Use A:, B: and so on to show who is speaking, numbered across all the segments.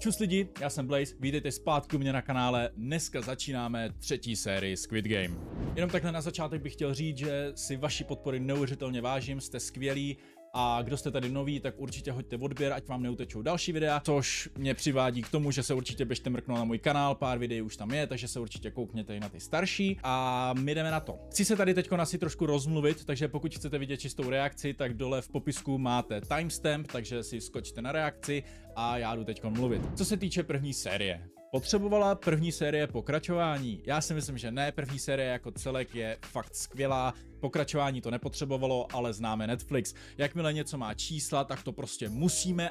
A: Čus lidi, já jsem Blaze, vítejte zpátky u mě na kanále. Dneska začínáme třetí sérii Squid Game. Jenom takhle na začátek bych chtěl říct, že si vaší podpory neuvěřitelně vážím, jste skvělí. A kdo jste tady noví, tak určitě hoďte odběr, ať vám neutečou další videa, což mě přivádí k tomu, že se určitě běžte mrknout na můj kanál, pár videí už tam je, takže se určitě koukněte i na ty starší a my jdeme na to. Chci se tady teď asi trošku rozmluvit, takže pokud chcete vidět čistou reakci, tak dole v popisku máte timestamp, takže si skočte na reakci a já jdu teď mluvit. Co se týče první série. Potřebovala první série pokračování? Já si myslím, že ne, první série jako celek je fakt skvělá, pokračování to nepotřebovalo, ale známe Netflix. Jakmile něco má čísla, tak to prostě musíme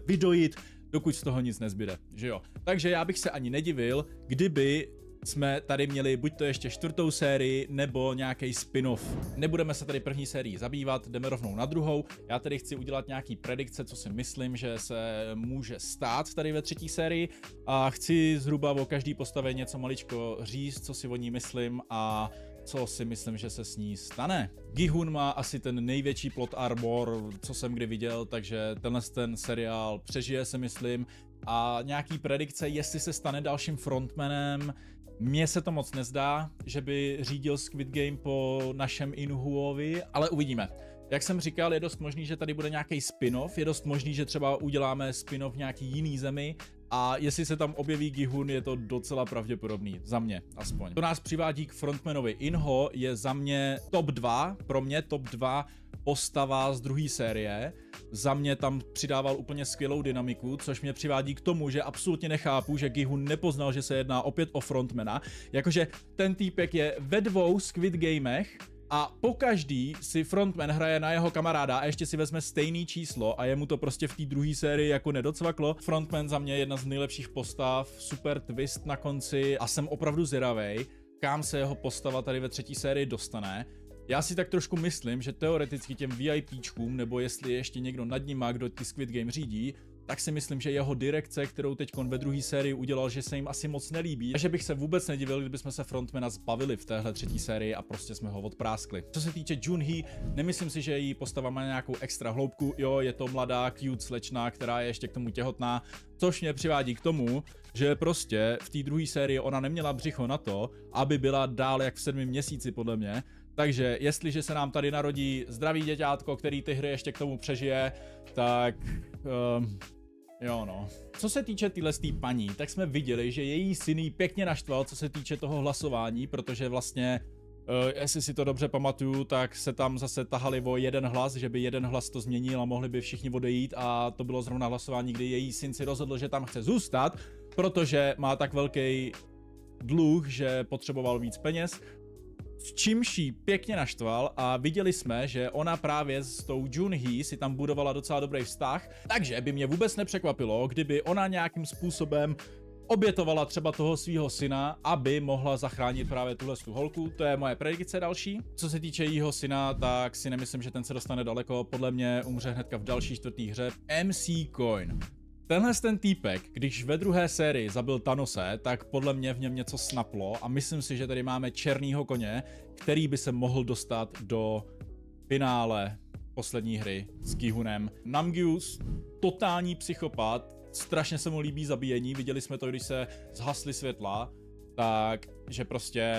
A: vydojit, dokud z toho nic nezbyde, že jo? Takže já bych se ani nedivil, kdyby jsme tady měli buď to ještě čtvrtou sérii, nebo nějaký spin-off. Nebudeme se tady první sérii zabývat, jdeme rovnou na druhou. Já tady chci udělat nějaký predikce, co si myslím, že se může stát tady ve třetí sérii. A chci zhruba o každý postavě něco maličko říct, co si o ní myslím a co si myslím, že se s ní stane. Gi-hun má asi ten největší plot armor, co jsem kdy viděl, takže ten seriál přežije, si myslím. A nějaký predikce, jestli se stane dalším frontmanem, mně se to moc nezdá, že by řídil Squid Game po našem In-Huovi, ale uvidíme. Jak jsem říkal, je dost možný, že tady bude nějaký spin-off, je dost možný, že třeba uděláme spin-off v nějaký jiný zemi a jestli se tam objeví Gi-hun, je to docela pravděpodobný, za mě aspoň. To nás přivádí k frontmanovi. In-Ho je za mě top 2, pro mě top 2 postava z druhé série. Za mě tam přidával úplně skvělou dynamiku, což mě přivádí k tomu, že absolutně nechápu, že Gi-hun nepoznal, že se jedná opět o frontmana. Jakože ten týpek je ve 2 Squid Gamech a pokaždý si frontman hraje na jeho kamaráda a ještě si vezme stejný číslo a jemu to prostě v té druhé sérii jako nedocvaklo. Frontman za mě je jedna z nejlepších postav, super twist na konci a jsem opravdu zvědavej, kam se jeho postava tady ve třetí sérii dostane. Já si tak trošku myslím, že teoreticky těm VIPčkům, nebo jestli je ještě někdo nad ním, kdo ty Squid Game řídí, tak si myslím, že jeho direkce, kterou teď ve druhé sérii udělal, že se jim asi moc nelíbí. Takže bych se vůbec nedivil, kdybychom se frontmana zbavili v téhle třetí sérii a prostě jsme ho odpráskli. Co se týče Junhee, nemyslím si, že její postava má nějakou extra hloubku. Jo, je to mladá, cute slečna, která je ještě k tomu těhotná, což mě přivádí k tomu, že prostě v té druhé sérii ona neměla břicho na to, aby byla dál jak v 7 měsíci podle mě. Takže jestliže se nám tady narodí zdravý děťátko, který ty hry ještě k tomu přežije, tak jo no. Co se týče téhletý paní, tak jsme viděli, že její syn jí pěkně naštval, co se týče toho hlasování, protože vlastně, jestli si to dobře pamatuju, tak se tam zase tahali o jeden hlas, že by jeden hlas to změnil a mohli by všichni odejít a to bylo zrovna hlasování, kdy její syn si rozhodl, že tam chce zůstat, protože má tak velký dluh, že potřeboval víc peněz. S čímž jí pěkně naštval a viděli jsme, že ona právě s tou Junhee si tam budovala docela dobrý vztah, takže by mě vůbec nepřekvapilo, kdyby ona nějakým způsobem obětovala třeba toho svého syna, aby mohla zachránit právě tuhle holku. To je moje predikce další. Co se týče jejího syna, tak si nemyslím, že ten se dostane daleko, podle mě umře hnedka v další čtvrtý hře. MC Coin. Ten týpek, když ve druhé sérii zabil Thanose, tak podle mě v něm něco snaplo a myslím si, že tady máme černýho koně, který by se mohl dostat do finále poslední hry s Gi-hunem. Namgyu, totální psychopat, strašně se mu líbí zabíjení, viděli jsme to, když se zhasly světla, takže prostě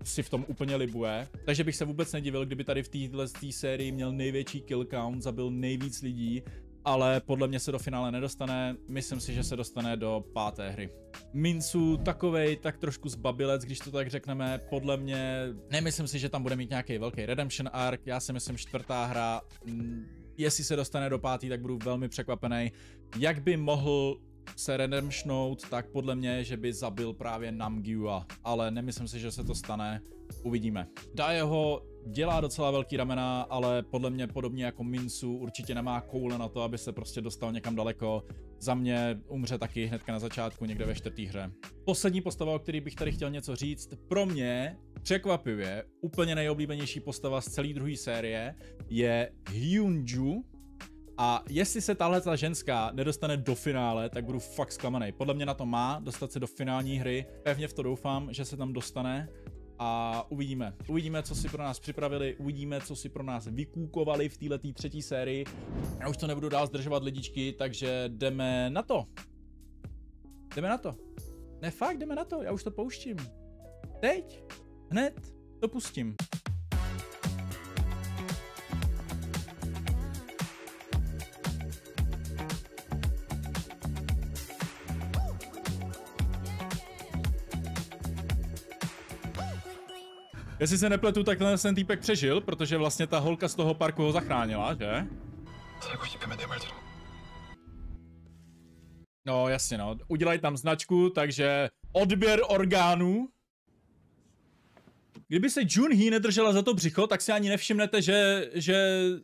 A: si v tom úplně libuje. Takže bych se vůbec nedivil, kdyby tady v téhle sérii měl největší kill count, zabil nejvíc lidí, ale podle mě se do finále nedostane, myslím si, že se dostane do 5. hry. Mincu takovej tak trošku zbabilec, když to tak řekneme, podle mě, nemyslím si, že tam bude mít nějaký velký redemption arc, já si myslím 4. hra, jestli se dostane do 5., tak budu velmi překvapený, jak by mohl se redemptionout, tak podle mě, že by zabil právě Namgyua, ale nemyslím si, že se to stane, uvidíme. Daeho dělá docela velký ramena, ale podle mě podobně jako Mincu určitě nemá koule na to, aby se prostě dostal někam daleko. Za mě umře taky hnedka na začátku, někde ve 4. hře. Poslední postava, o který bych tady chtěl něco říct, pro mě překvapivě úplně nejoblíbenější postava z celé druhé série je Hyunju. A jestli se tahle ženská nedostane do finále, tak budu fakt zklamaný. Podle mě na to má dostat se do finální hry. Pevně v to doufám, že se tam dostane. A uvidíme. Uvidíme, co si pro nás připravili, uvidíme, co si pro nás vykůkovali v této třetí sérii. Já už to nebudu dál zdržovat lidičky, takže jdeme na to. Jdeme na to. Ne, fakt, jdeme na to, já už to pouštím. Teď, hned, to pustím. Jestli se nepletu, tak ten týpek přežil, protože vlastně ta holka z toho parku ho zachránila, že? No jasně no, udělají tam značku, takže odběr orgánů. Kdyby se Junhee nedržela za to břicho, tak si ani nevšimnete, že...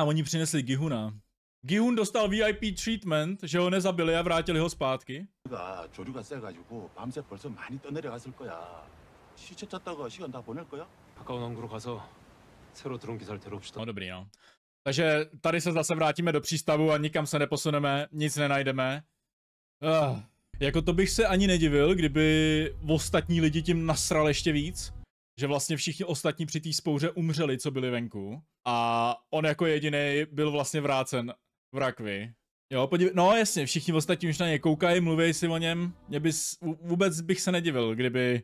A: Oni přinesli Gi-huna. Gi-hun dostal VIP treatment, že ho nezabili a vrátili ho zpátky. No dobrý no. Takže tady se zase vrátíme do přístavu a nikam se neposuneme, nic nenajdeme. Jako to bych se ani nedivil, kdyby ostatní lidi tím nasrali ještě víc. Že vlastně všichni ostatní při té spouře umřeli, co byli venku. A on jako jediný byl vlastně vrácen v rakvi. Jo, no jasně, všichni ostatní už na něj koukají, mluví si o něm. Vůbec bych se nedivil, kdyby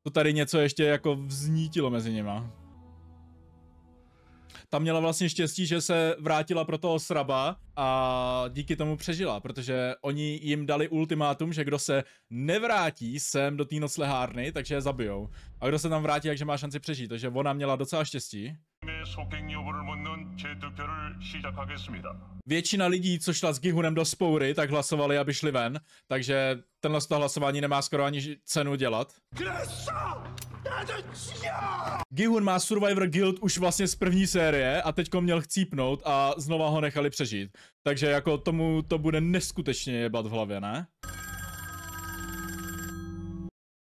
A: to tady něco ještě jako vznítilo mezi nima. Ta měla vlastně štěstí, že se vrátila pro toho sraba a díky tomu přežila, protože oni jim dali ultimátum, že kdo se nevrátí sem do té noclehárny, takže je zabijou. A kdo se tam vrátí, takže má šanci přežít, takže ona měla docela štěstí. Většina lidí, co šla s Gi-hunem do spoury, tak hlasovali, aby šli ven, takže tenhle hlasování nemá skoro ani cenu dělat. Gi-hun má Survivor Guild už vlastně z první série a teďko měl chcípnout a znova ho nechali přežít. Takže jako tomu to bude neskutečně jebat v hlavě, ne?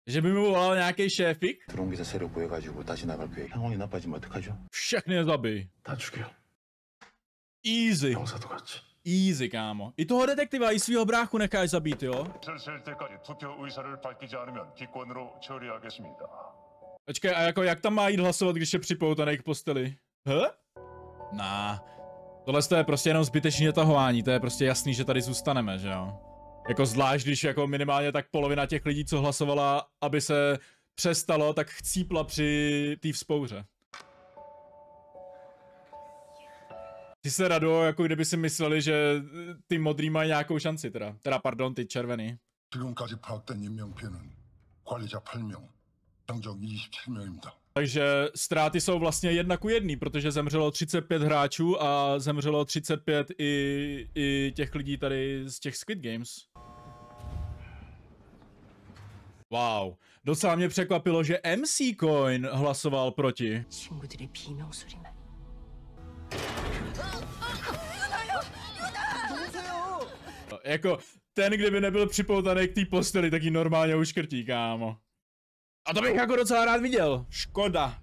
A: Že by mu volal nějaký šéfik? Všechny je zabij. Easy. Easy, kámo. I toho detektiva, i svýho bráchu necháš zabít, jo? Počkej, a jako jak tam má jít hlasovat, když je připoutaný k posteli? Tohle je prostě jenom zbytečné tahování, to je prostě jasný, že tady zůstaneme, že jo? Jako zvlášť, když jako minimálně tak polovina těch lidí, co hlasovala, aby se přestalo, tak chcípla při té vzpouře. Ty se rado, jako kdyby si mysleli, že ty modrý mají nějakou šanci teda. Teda pardon, ty červený. Takže ztráty jsou vlastně 1:1, protože zemřelo 35 hráčů a zemřelo 35 i těch lidí tady z těch Squid Games. Wow. Docela mě překvapilo, že MC Coin hlasoval proti. Jako, ten, kdyby nebyl připoutaný k té posteli, tak ji normálně uškrtí, kámo. A to bych jako docela rád viděl. Škoda.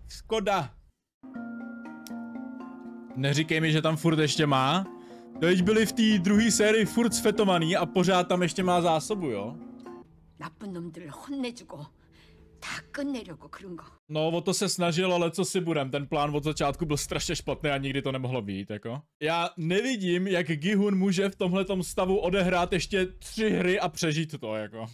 A: Neříkej mi, že tam furt ještě má. Teď byli v té druhé sérii furt sfetovaný a pořád tam ještě má zásobu, jo? No, o to se snažil, ale co si budem, ten plán od začátku byl strašně špatný a nikdy to nemohlo být, jako. Já nevidím, jak Gi-hun může v tomhletom stavu odehrát ještě 3 hry a přežít to, jako.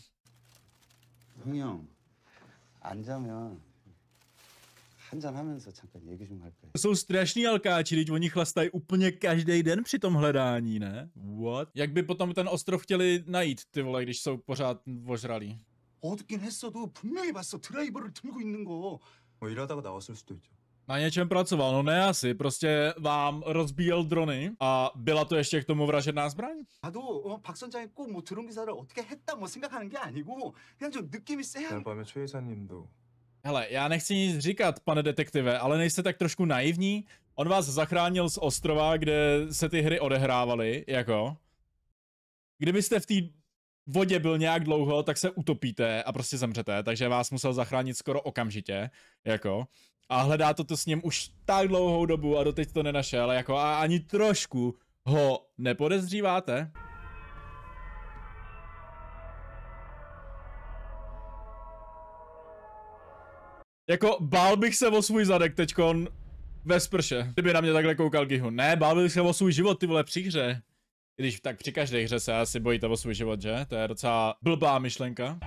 A: Jsou strašný alkáči, teď oni chlastají úplně každý den při tom hledání, ne? What? Jak by potom ten ostrov chtěli najít, ty vole, když jsou pořád ožralí? Na něčem pracoval, no ne asi, prostě vám rozbíjel drony a byla to ještě k tomu vražedná zbraň. Hele, já nechci nic říkat, pane detektive, ale nejste tak trošku naivní? On vás zachránil z ostrova, kde se ty hry odehrávaly, jako. Kdybyste v té vodě byl nějak dlouho, tak se utopíte a prostě zemřete, takže vás musel zachránit skoro okamžitě, jako. A hledá to s ním už tak dlouhou dobu a doteď to nenašel, jako a ani trošku ho nepodezříváte? Jako, bál bych se o svůj zadek teďkon ve sprše, kdyby na mě takhle koukal Gi-hun. Ne, bál bych se o svůj život, ty vole, při hře. Když tak při každé hře se asi bojíte o svůj život, že? To je docela blbá myšlenka.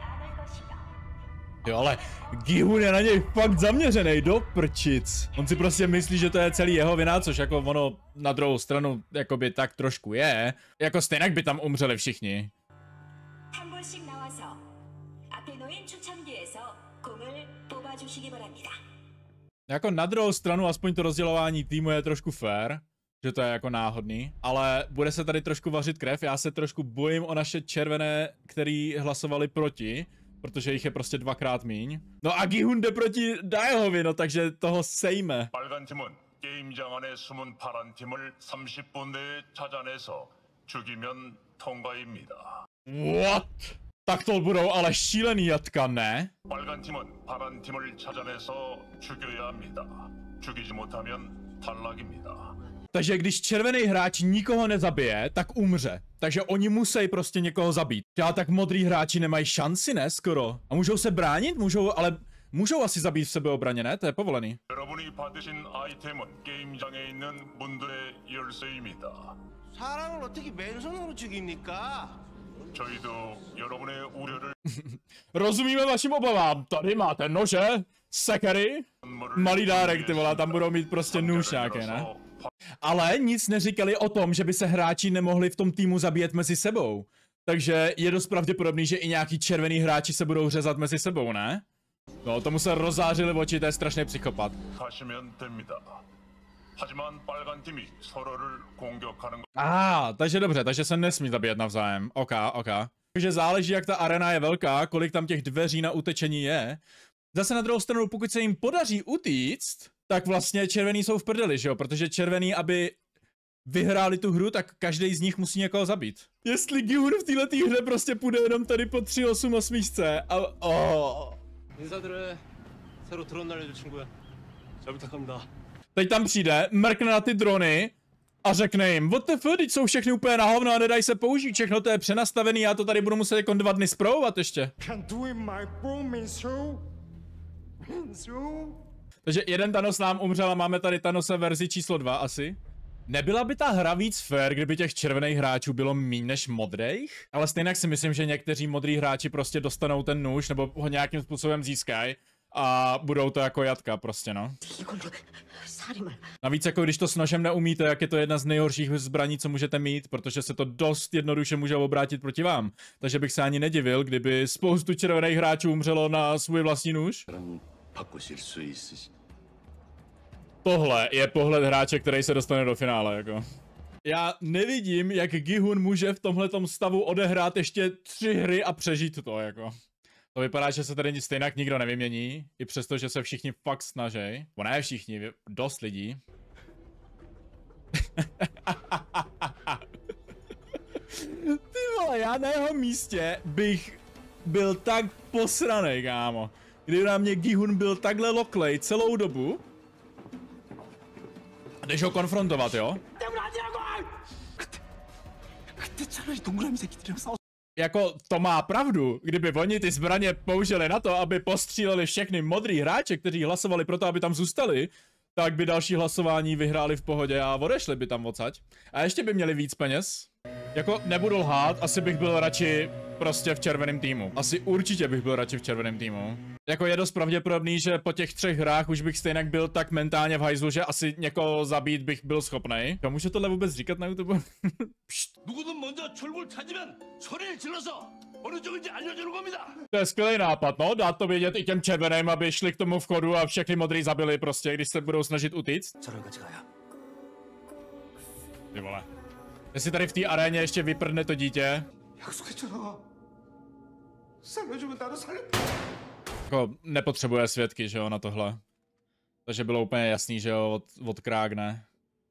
A: Jo, ale Gi-hun je na něj fakt zaměřený, do prčic. On si prostě myslí, že to je celý jeho vina, což jako ono na druhou stranu jakoby tak trošku je. Jako stejnak by tam umřeli všichni. Jako na druhou stranu aspoň to rozdělování týmu je trošku fair, že to je jako náhodný, ale bude se tady trošku vařit krev, já se trošku bojím o naše červené, který hlasovali proti, protože jich je prostě dvakrát míň. No a Gi-hun jde proti Daehovi, no takže toho sejme.
B: 빨간 팀은 게임장 안에 숨은 파란 팀을 30분 내에 찾아내서 죽이면 통과입니다.
A: What? Tak to budou ale šílený jatka, ne?
B: 빨간 팀은 파란 팀을 찾아내서 죽여야 합니다. 죽이지 못하면 탈락입니다.
A: Takže když červený hráč nikoho nezabije, tak umře. Takže oni musí prostě někoho zabít. Já tak modrý hráči nemají šanci, ne? Skoro. A můžou se bránit? Můžou asi zabít v sebeobraně, ne? To je povolený.
B: 여러분이 받으신 아이템은 게임장에 있는 문들의 열쇠입니다.
C: 사람을 어떻게 맨손으로 죽입니까?
B: 저희도 여러분의 우려를
A: Rozumíme vašim obavám. Tady máte nože, sekery, malý dárek, ty vole, tam budou mít prostě nůž nějaké, ne? Ale nic neříkali o tom, že by se hráči nemohli v tom týmu zabíjet mezi sebou. Takže je dost pravděpodobný, že i nějaký červený hráči se budou řezat mezi sebou, ne? No, tomu se rozzářili oči, to je strašný psychopat.
B: 가시면 됩니다. 하지만 빨간 팀이 서로를 공격하는
A: Takže dobře, takže se nesmí zabíjet navzájem. Ok. Takže záleží, jak ta arena je velká, kolik tam těch dveří na utečení je. Zase na druhou stranu, pokud se jim podaří utíct, tak vlastně červený jsou v prdeli, že jo? Protože červený, aby vyhráli tu hru, tak každý z nich musí někoho zabít. Jestli Gi-hun v této hře prostě půjde jenom tady po 388 a...
C: 인사드려. 새로 드론 날려줄 친구야. 잘 부탁합니다.
A: Teď tam přijde, mrkne na ty drony a řekne jim, what the fuck, teď jsou všechny úplně na hovno a nedají se použít, všechno to je přenastavený, já to tady budu muset jako 2 dny zpravovat ještě. Takže jeden Thanos nám umřel a máme tady Thanose verzi číslo 2 asi. Nebyla by ta hra víc fair, kdyby těch červených hráčů bylo méně než modrých? Ale stejně si myslím, že někteří modrý hráči prostě dostanou ten nůž nebo ho nějakým způsobem získají a budou to jako jatka prostě, no. Navíc jako když to s nožem neumíte, jak je to jedna z nejhorších zbraní, co můžete mít, protože se to dost jednoduše může obrátit proti vám. Takže bych se ani nedivil, kdyby spoustu červených hráčů umřelo na svůj vlastní nůž. Tohle je pohled hráče, který se dostane do finále, jako. Já nevidím, jak Gi-hun může v tomhletom stavu odehrát ještě 3 hry a přežít to, jako. To vypadá, že se tady stejnak nikdo nevymění, i přesto, že se všichni fakt snaží. Bo ne všichni, dost lidí. Ty vole, já na jeho místě bych byl tak posranej, kámo. Kdyby na mě Gi-hun byl takhle loklej celou dobu. Jdeš ho konfrontovat, jo? Jako, to má pravdu. Kdyby oni ty zbraně použili na to, aby postříleli všechny modrý hráče, kteří hlasovali pro to, aby tam zůstali, tak by další hlasování vyhráli v pohodě a odešli by tam odsaď. A ještě by měli víc peněz. Jako, nebudu lhát, asi bych byl radši prostě v červeném týmu. Asi určitě bych byl radši v červeném týmu. Jako je dost pravděpodobný, že po těch 3 hrách už bych stejně byl tak mentálně v hajzlu, že asi někoho zabít bych byl schopnej. Jo, můžu tohle vůbec říkat na YouTube? To je skvělý nápad, no, dát to vědět i těm červeným, aby šli k tomu vchodu a všechny modrý zabili prostě, když se budou snažit utíct. Ty vole. Jestli tady v té aréně ještě vyprdne to dítě. Jako nepotřebuje svědky, že jo, na tohle. Takže bylo úplně jasný, že jo, od krágne.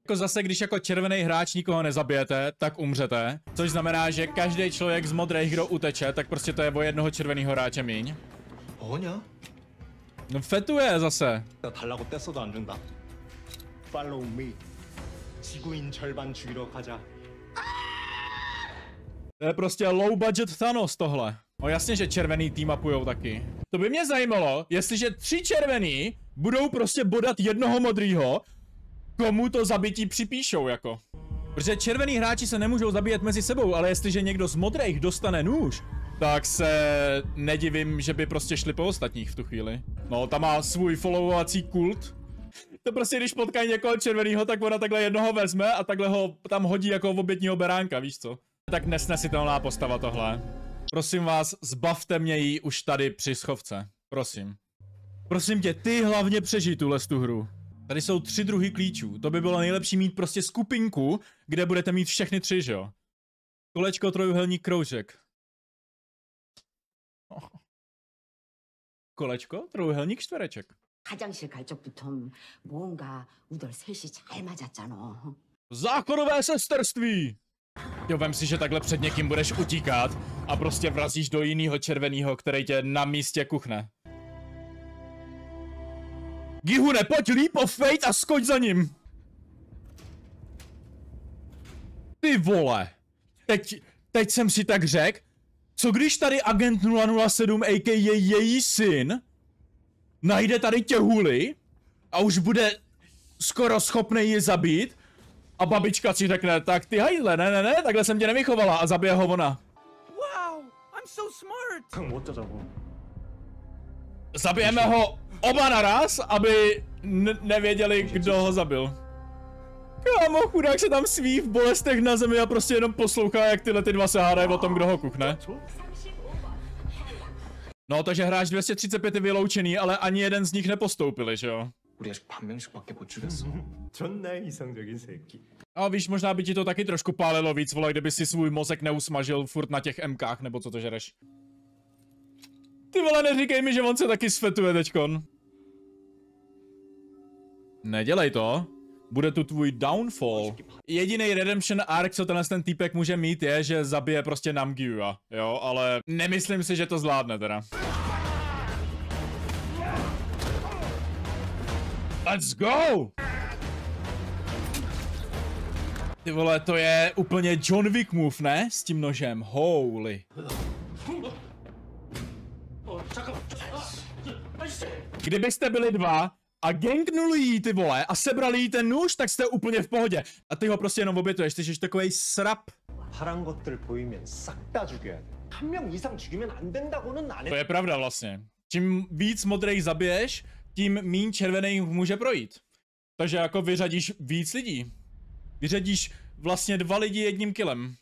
A: Jako zase, když jako červený hráč nikoho nezabijete, tak umřete. Což znamená, že každý člověk z modrých, kdo uteče, tak prostě to je o jednoho červeného hráče míň. No fetuje zase. To je prostě low budget Thanos tohle. No jasně, že červený tým upujou taky. To by mě zajímalo, jestliže 3 červený budou prostě bodat jednoho modrýho, komu to zabití připíšou, jako. Protože červený hráči se nemůžou zabíjet mezi sebou, ale jestliže někdo z modrých dostane nůž, tak se nedivím, že by prostě šli po ostatních v tu chvíli. No, tam má svůj followovací kult. To prostě, když potkají někoho červenýho, tak ona takhle jednoho vezme a takhle ho tam hodí jako obětního beránka, víš co? Tak nesnesitelná postava tohle. Prosím vás, zbavte mě ji už tady při schovce. Prosím. Prosím tě, ty hlavně přežij tuhle tu hru. Tady jsou 3 druhy klíčů. To by bylo nejlepší mít prostě skupinku, kde budete mít všechny 3, že jo? Kolečko, trojuhelník, kroužek. Kolečko, trojuhelník, čtvereček.
D: 화장실 갈 적부터 뭔가 우덜 셋이 잘 맞았잖아.
A: Zákonové sesterství! Jo, vem si, že takhle před někým budeš utíkat a prostě vrazíš do jiného červeného, který tě na místě kuchne. Gihune, pojď líp o Fate a skoč za ním! Ty vole! Teď jsem si tak řekl, co když tady agent 007 a.k.a. její syn najde tady těhuli a už bude skoro schopný ji zabít a babička si řekne, tak ty hajzle, ne, takhle jsem tě nevychovala a zabije ho ona.
E: Wow, I'm so smart.
A: Zabijeme ho oba naraz, aby nevěděli, kdo ho zabil. Kámo, chudák se tam sví v bolestech na zemi a prostě jenom poslouchá, jak tyhle ty dva se hádají o tom, kdo ho kuchne. No, takže hráč 235 je vyloučený, ale ani jeden z nich nepostoupili, že jo? A víš, možná by ti to taky trošku pálilo víc, vole, kdyby si svůj mozek neusmažil furt na těch MKách, nebo co to žereš. Ty vole, neříkej mi, že on se taky sfetuje teďkon. Nedělej to. Bude tu tvůj downfall. Jediný redemption arc, co ten týpek může mít, je, že zabije prostě Namgyua, jo, ale nemyslím si, že to zvládne teda. Let's go! Ty vole, to je úplně John Wick move, ne? S tím nožem, holy. Kdybyste byli dva a gangnuli jí, ty vole, a sebrali jí ten nůž, tak jste úplně v pohodě. A ty ho prostě jenom obětuješ, ty jsi takovej srap. To je pravda vlastně. Čím víc modrých zabiješ, tím míň červených může projít. Takže jako vyřadíš víc lidí. Vyřadíš vlastně 2 lidi jedním killem.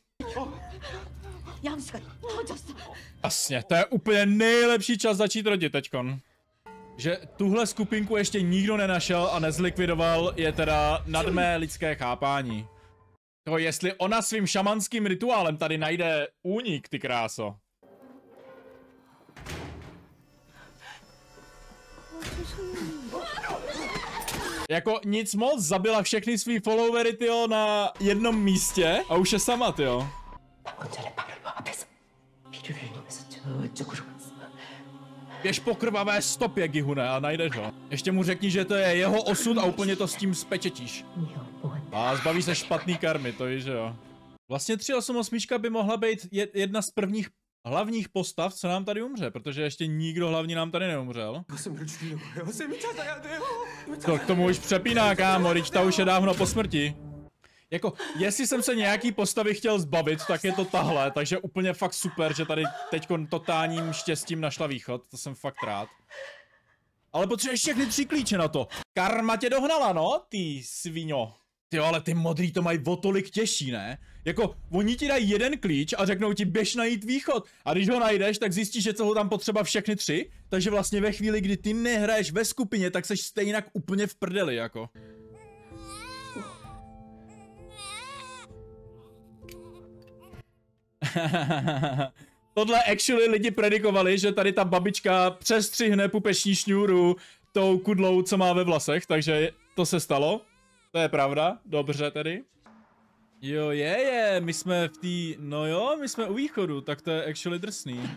A: Jasně, to je úplně nejlepší čas začít rodit teďkon. Že tuhle skupinku ještě nikdo nenašel a nezlikvidoval, je teda nad mé lidské chápání. To jestli ona svým šamanským rituálem tady najde únik, ty kráso. Jako nic moc, zabila všechny svý followery, tyjo, na jednom místě a už je sama, tyjo. Běž po krvavé stopě, Gihune, a najdeš ho. Ještě mu řekni, že to je jeho osud a úplně to s tím spečetíš. A zbaví se špatný karmy, to víš, že jo. Vlastně 388 by mohla být jedna z prvních hlavních postav, co nám tady umře, protože ještě nikdo hlavní nám tady neumřel. To k tomu už přepíná, kámo, když ta už je dávno po smrti. Jako, jestli jsem se nějaký postavy chtěl zbavit, tak je to tahle, takže úplně fakt super, že tady teďkon totálním štěstím našla východ, to jsem fakt rád. Ale potřebuješ všechny 3 klíče na to. Karma tě dohnala, no, ty sviňo. Ty ale ty modrý to mají o tolik těžší, ne? Jako, oni ti dají jeden klíč a řeknou ti běž najít východ. A když ho najdeš, tak zjistíš, že jsou tam potřeba všechny 3. Takže vlastně ve chvíli, kdy ty nehraješ ve skupině, tak seš stejnak úplně v prdeli, jako. Tohle actually lidi predikovali, že tady ta babička přestřihne pupeční šňůru tou kudlou, co má ve vlasech, takže to se stalo. To je pravda, dobře tedy. Jo, my jsme v té, no jo, my jsme u východu, tak to je actually drsný.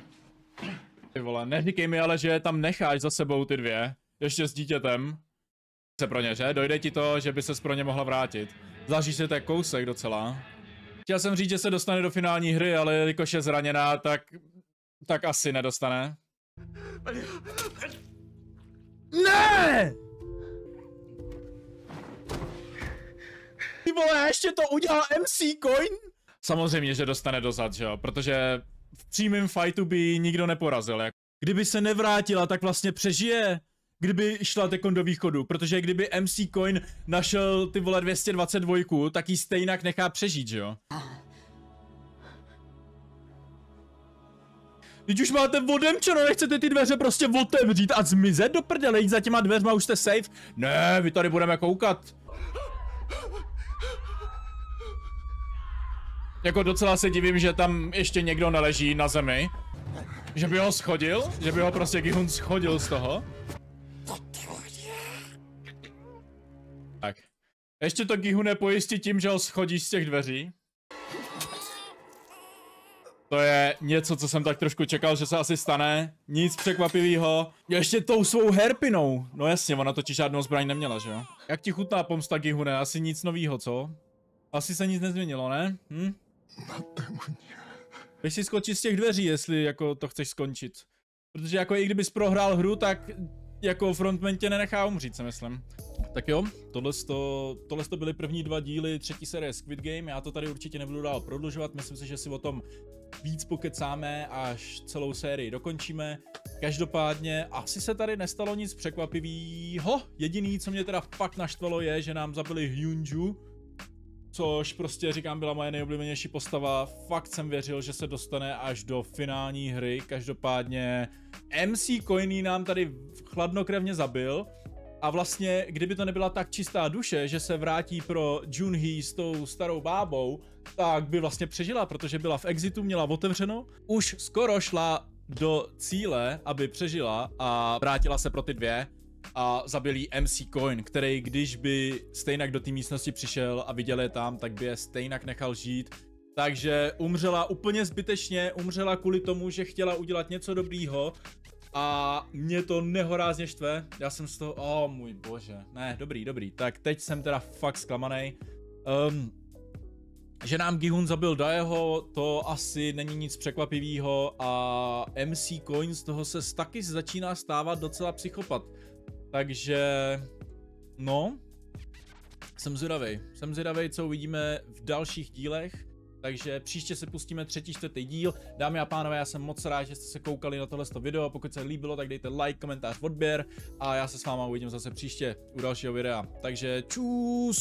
A: Ty vole, neříkej mi ale, že tam necháš za sebou ty 2, ještě s dítětem. Se pro ně, že? Dojde ti to, že by ses pro ně mohla vrátit. Zažij si to kousek docela. Chtěl jsem říct, že se dostane do finální hry, ale jelikož je zraněná, tak asi nedostane. Ne! Ty vole, ještě to udělal MC Coin? Samozřejmě, že dostane dozad, že jo, protože v přímém fightu by nikdo neporazil. Kdyby se nevrátila, tak vlastně přežije. Kdyby šla tekon do východu, protože kdyby MC Coin našel ty vole 222, tak ji stejnak nechá přežít, že jo? Teď už máte odemčeno, nechcete ty dveře prostě otevřít a zmizet do prdele, jít za těma dveřma, už jste safe? Ne, vy tady budeme koukat. Jako docela se divím, že tam ještě někdo neleží na zemi. Že by ho schodil, že by ho prostě Gi-hun schodil z toho. Tak. Ještě to Gi-hune pojistí tím, že ho schodí z těch dveří. To je něco, co jsem tak trošku čekal, že se asi stane. Nic překvapivého. Ještě tou svou herpinou. No jasně, ona totiž žádnou zbraň neměla, že jo? Jak ti chutná pomsta, Gi-hune? Asi nic novýho, co? Asi se nic nezměnilo, ne? Běž si skočit z těch dveří, jestli jako to chceš skončit. Protože jako i kdybys prohrál hru, tak jako frontman tě nenechá umřít, si myslím. Tak jo, tohle byly první 2 díly 3. série Squid Game. Já to tady určitě nebudu dál prodlužovat, myslím si, že si o tom víc pokecáme, až celou sérii dokončíme. Každopádně asi se tady nestalo nic překvapivého. Jediný, co mě teda fakt naštvalo, je, že nám zabili Hyunju. Což prostě říkám, byla moje nejoblíbenější postava. Fakt jsem věřil, že se dostane až do finální hry. Každopádně MC Coiny nám tady chladnokrevně zabil. A vlastně, kdyby to nebyla tak čistá duše, že se vrátí pro Junhee s tou starou bábou, tak by vlastně přežila, protože byla v exitu, měla otevřeno. Už skoro šla do cíle, aby přežila a vrátila se pro ty 2. A zabil jí MC Coin, který když by stejnak do té místnosti přišel a viděl je tam, tak by je stejnak nechal žít. Takže umřela úplně zbytečně, umřela kvůli tomu, že chtěla udělat něco dobrýho. A mě to nehorázně štve, já jsem z toho, můj bože, ne, dobrý, tak teď jsem teda fakt zklamanej. Že nám Gi-hun zabil Daeho, to asi není nic překvapivého a MC Coin z toho se taky začíná stávat docela psychopat. Takže, no, jsem zvědavej, co uvidíme v dalších dílech. Takže příště se pustíme 3., 4. díl. Dámy a pánové, já jsem moc rád, že jste se koukali na tohle video. Pokud se líbilo, tak dejte like, komentář, odběr. A já se s váma uvidím zase příště u dalšího videa. Takže čus!